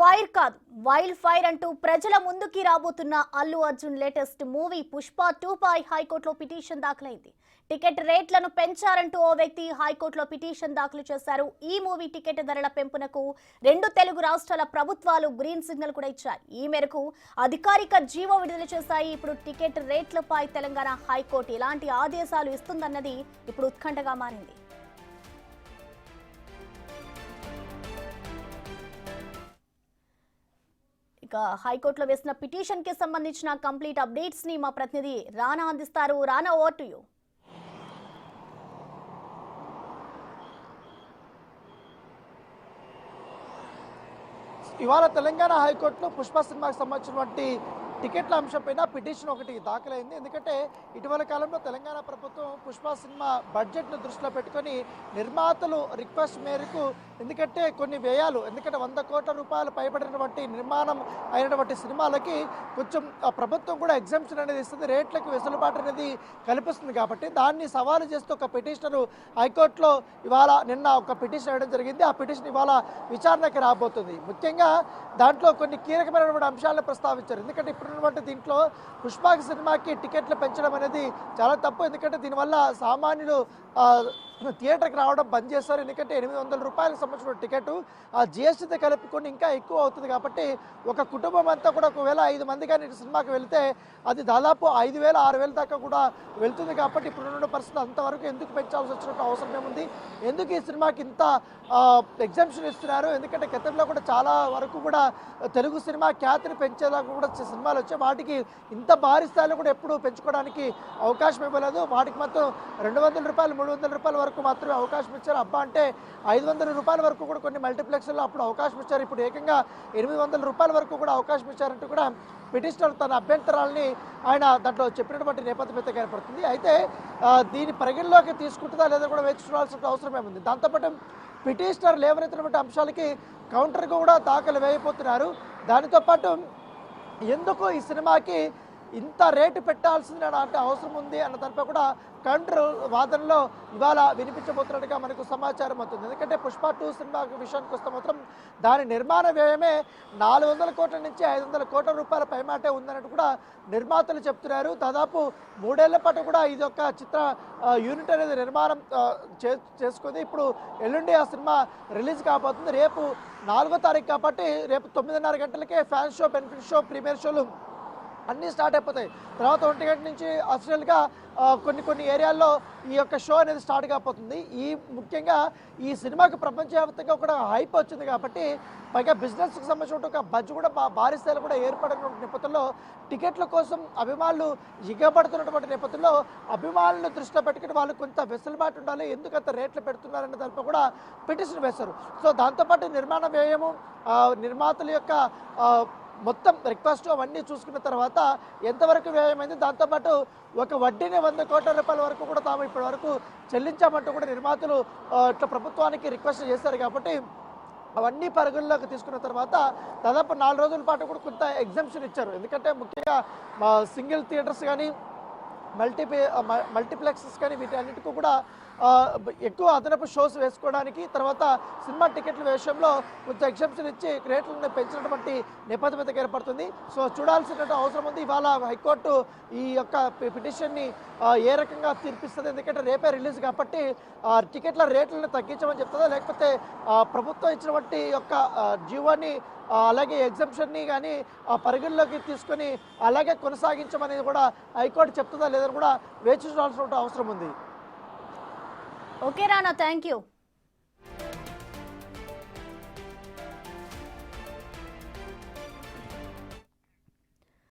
Fire కాదు wild fire అంటూ ప్రజల ముందుకి రాబోతున్న అల్లు అర్జున్ లేటెస్ట్ మూవీ పుష్ప 2 పై హైకోర్టులో పిటిషన్ దాఖలైంది. టికెట్ రేట్లను పెంచారంటూ ఓ వ్యక్తి హైకోర్టులో పిటిషన్ దాఖలు చేశారు. ఈ మూవీ టికెట్ ధరల పెంపునకు 2 తెలుగు రాష్ట్రాల ప్రభుత్వాలు గ్రీన్ సిగ్నల్ కూడా ఇచ్చాయి. ఈ మేరకు అధికారిక జీవో విడుదల చేశాయి. ఇప్పుడు టికెట్ రేట్లపై తెలంగాణ హైకోర్టు ఎలాంటి ఆదేశాలు ఇస్తుందన్నది ఇప్పుడు ఉత్కంఠగా మారింది. హైకోర్టులో వేసిన పిటిషన్ కి సంబంధించిన కంప్లీట్ అప్డేట్స్ ని మా ప్రతినిధి రానా అందిస్తారు. రానా, ఓవర్ టు యు. ఇవాళ తెలంగాణ హైకోర్టులో పుష్ప సినిమాకి సంబంధించినటువంటి టికెట్ల అంశంపైన పిటిషన్ ఒకటి దాఖలైంది. ఎందుకంటే ఇటీవల కాలంలో తెలంగాణ ప్రభుత్వం పుష్ప సినిమా బడ్జెట్ను దృష్టిలో పెట్టుకొని నిర్మాతలు రిక్వెస్ట్ మేరకు, ఎందుకంటే కొన్ని వ్యయాలు, ఎందుకంటే 100 కోట్ల రూపాయలు పైబడినటువంటి నిర్మాణం అయినటువంటి సినిమాలకి కొంచెం ప్రభుత్వం కూడా ఎగ్జామ్షన్ అనేది ఇస్తుంది, రేట్లకు వెసులుబాటు అనేది కల్పిస్తుంది. కాబట్టి దాన్ని సవాలు చేస్తూ ఒక పిటిషనరు హైకోర్టులో ఇవాళ నిన్న ఒక పిటిషన్ వేయడం జరిగింది. ఆ పిటిషన్ ఇవాళ విచారణకి రాబోతుంది. ముఖ్యంగా దాంట్లో కొన్ని కీలకమైనటువంటి అంశాలను ప్రస్తావించారు. ఎందుకంటే ఇప్పుడున్నటువంటి దీంట్లో పుష్ప సినిమాకి టికెట్లు పెంచడం అనేది చాలా తప్పు. ఎందుకంటే దీనివల్ల సామాన్యులు థియేటర్కి రావడం బంద్ చేస్తారు. ఎందుకంటే 800 రూపాయలకు సంబంధించిన టికెట్ జిఎస్టీతో కలుపుకొని ఇంకా ఎక్కువ అవుతుంది. కాబట్టి ఒక కుటుంబం అంతా కూడా ఒకవేళ 5 మంది కానీ సినిమాకి వెళితే అది దాదాపు 5,000 6,000 దాకా కూడా వెళ్తుంది. కాబట్టి ఇప్పుడున్న పరిస్థితి అంతవరకు ఎందుకు పెంచాల్సి వచ్చినట్టు అవసరం ఏముంది, ఎందుకు ఈ సినిమాకి ఇంత ఎగ్జామ్షన్ ఇస్తున్నారు? ఎందుకంటే గతంలో కూడా చాలా వరకు కూడా తెలుగు సినిమా ఖ్యాతిని పెంచేదాకా కూడా సినిమాలు వచ్చాయి. వాటికి ఇంత భారీ స్థాయిలో కూడా ఎప్పుడు పెంచుకోవడానికి అవకాశం ఇవ్వలేదు. వాటికి మాత్రం 200 రూపాయలు 300 రూపాయల వరకు మాత్రమే అవకాశం ఇచ్చారు. అబ్బా అంటే 500 రూపాయల వరకు కూడా కొన్ని మల్టీప్లెక్స్లో అప్పుడు అవకాశం ఇచ్చారు. ఇప్పుడు ఏకంగా 800 రూపాయల వరకు కూడా అవకాశం ఇచ్చారంటూ కూడా పిటిషనర్ తన అభ్యంతరాలని ఆయన దాంట్లో చెప్పినటువంటి నేపథ్యం అయితే కనపడుతుంది. అయితే దీని పరిగణలోకి తీసుకుంటుందా లేదా కూడా వేచి చూడాల్సిన అవసరం ఏముంది. దాంతోపాటు పిటిషనర్ లేవనెత్తినటువంటి అంశాలకి కౌంటర్గా కూడా దాఖలు వేయబోతున్నారు. దానితో పాటు ఎందుకు ఈ సినిమాకి ఇంత రేటు పెట్టాల్సింది అంటే అవసరం ఉంది అన్న దానిపై కూడా కౌంటర్ వాదనలో ఇవాళ వినిపించబోతున్నట్టుగా మనకు సమాచారం అవుతుంది. ఎందుకంటే పుష్ప 2 సినిమా విషయానికి వస్తే మాత్రం దాని నిర్మాణ వ్యయమే 400 కోట్ల నుంచి 500 కోట్ల రూపాయల పైమాటే ఉందన్నట్టు కూడా నిర్మాతలు చెప్తున్నారు. దాదాపు 3 ఏళ్ల పాటు కూడా ఇది ఒక చిత్ర యూనిట్ అనేది నిర్మాణం చేసుకుంది. ఇప్పుడు ఎల్లుండి ఆ సినిమా రిలీజ్ కాబోతుంది. రేపు 4వ తారీఖు కాబట్టి రేపు 9:30 గంటలకే fan show, benefit show, premiere షోలు అన్నీ స్టార్ట్ అయిపోతాయి. తర్వాత 1 గంట నుంచి అఫీషియల్గా కొన్ని ఏరియాల్లో ఈ యొక్క షో అనేది స్టార్ట్ కాబోతుంది. ముఖ్యంగా ఈ సినిమాకి ప్రపంచవ్యాప్తంగా కూడా హైప్ వచ్చింది. కాబట్టి పైగా బిజినెస్కి సంబంధించిన ఒక బడ్జెట్ కూడా భారీ స్థాయిలో కూడా ఏర్పడిన నేపథ్యంలో టికెట్ల కోసం అభిమానులు ఎగబడుతున్నటువంటి నేపథ్యంలో అభిమానులను దృష్టిలో పెట్టుకుని వాళ్ళు కొంత వెసులుబాటు ఉండాలి, ఎందుకంత రేట్లు పెడుతున్నారనే దానిపై కూడా పిటిషన్ వేశారు. సో దాంతోపాటు నిర్మాణ వ్యయము, నిర్మాతల యొక్క మొత్తం రిక్వెస్ట్ అవన్నీ చూసుకున్న తర్వాత ఎంతవరకు వ్యయమైంది, దాంతోపాటు ఒక వడ్డీని 100 కోట్ల రూపాయల వరకు కూడా తాము ఇప్పటి వరకు చెల్లించామంటూ కూడా నిర్మాతలు ఇట్లా ప్రభుత్వానికి రిక్వెస్ట్ చేశారు. కాబట్టి అవన్నీ పరిగణలోకి తీసుకున్న తర్వాత దాదాపు 4 రోజుల పాటు కూడా కొంత ఎగ్జామ్షన్ ఇచ్చారు. ఎందుకంటే ముఖ్యంగా సింగిల్ థియేటర్స్ కానీ మల్టీప్లెక్సెస్ కానీ వీటన్నిటికీ కూడా ఎక్కువ అదనపు షోస్ వేసుకోవడానికి, తర్వాత సినిమా టికెట్ల విషయంలో కొంచెం ఎగ్జామ్షన్ ఇచ్చి రేట్లను పెంచినటువంటి నేపథ్యం అయితే ఏర్పడుతుంది. సో చూడాల్సినటువంటి అవసరం ఉంది. ఇవాళ హైకోర్టు ఈ యొక్క పిటిషన్ని ఏ రకంగా తీర్పిస్తుంది, ఎందుకంటే రేపే రిలీజ్ కాబట్టి టికెట్ల రేట్లను తగ్గించమని చెప్తుందా, లేకపోతే ప్రభుత్వం ఇచ్చినటువంటి యొక్క జీవోని అలాగే ఎగ్జామ్షన్ని కానీ పరిగణలోకి తీసుకొని అలాగే కొనసాగించమనేది కూడా హైకోర్టు చెప్తుందా లేదని కూడా వేచి చూడాల్సిన అవసరం ఉంది. Okay Rana, thank you.